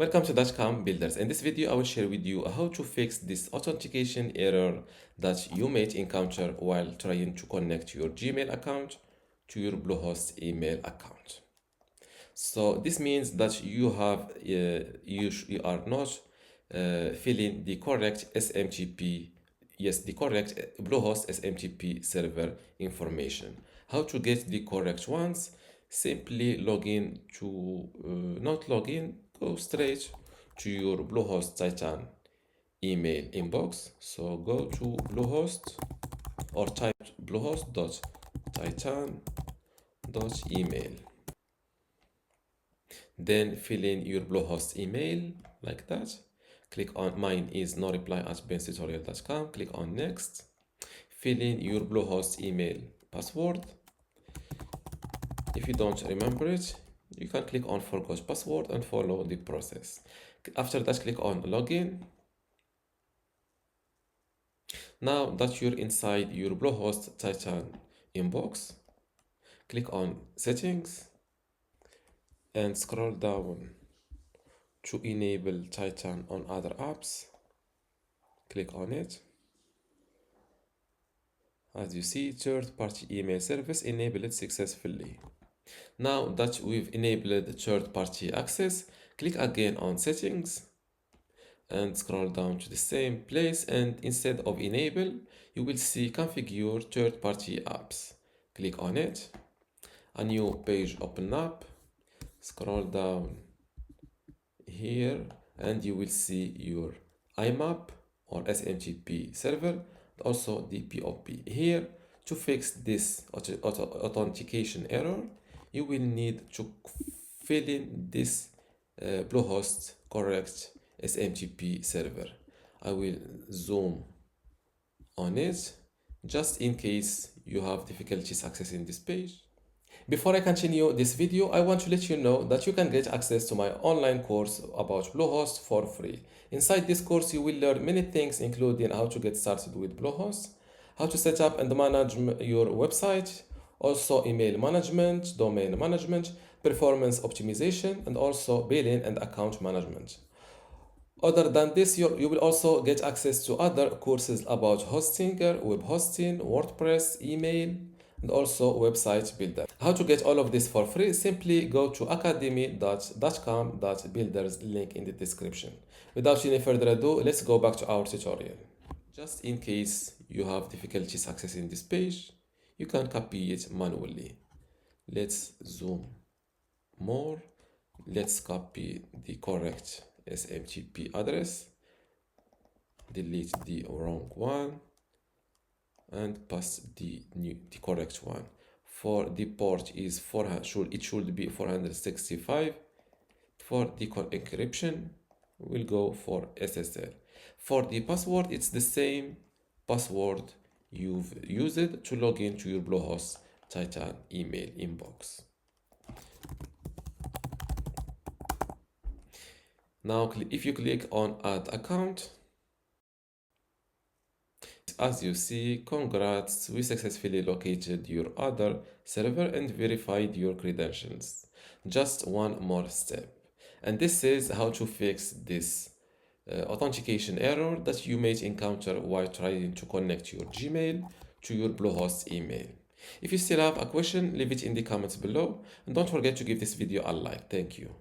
Welcome to dotcom.builders. In this video, I will share with you how to fix this authentication error that you may encounter while trying to connect your Gmail account to your Bluehost email account. So this means that you are not filling the correct SMTP, the correct Bluehost SMTP server information. How to get the correct ones? Simply log in to, not log in, go straight to your Bluehost Titan email inbox. So go to Bluehost or type bluehost.titan.email. Then fill in your Bluehost email like that. Click on mine is no reply at benstutorial.com. Click on next. Fill in your Bluehost email password. If you don't remember it, you can click on forgot password and follow the process. After that, click on login. Now that you're inside your Bluehost Titan inbox, click on settings and scroll down to enable Titan on other apps. Click on it. As you see, third-party email service enabled successfully. Now that we've enabled third-party access, click again on settings and scroll down to the same place, and instead of enable, you will see configure third-party apps. Click on it. A new page open up. Scroll down here and you will see your IMAP or SMTP server, also the POP. Here, to fix this authentication error, you will need to fill in this Bluehost correct SMTP server. I will zoom on it just in case you have difficulties accessing this page. Before I continue this video, I want to let you know that you can get access to my online course about Bluehost for free. Inside this course, you will learn many things, including how to get started with Bluehost, how to set up and manage your website, also email management, domain management, performance optimization, and also billing and account management. Other than this, you will also get access to other courses about hosting, web hosting, WordPress, email, and also website builder. How to get all of this for free? Simply go to academy.dotcom.builders, link in the description. Without any further ado, let's go back to our tutorial. Just in case you have difficulties accessing this page, you can copy it manually. Let's zoom more. Let's copy the correct SMTP address, delete the wrong one, and paste the correct one. For the port is 400, it should be 465. For the encryption, we'll go for SSL. For the password, it's the same password you've used to log into your Bluehost Titan email inbox. Now, if you click on add account, as you see, congrats, we successfully located your other server and verified your credentials. Just one more step. And this is how to fix this authentication error that you may encounter while trying to connect your Gmail to your Bluehost email. If you still have a question, leave it in the comments below, and don't forget to give this video a like. Thank you.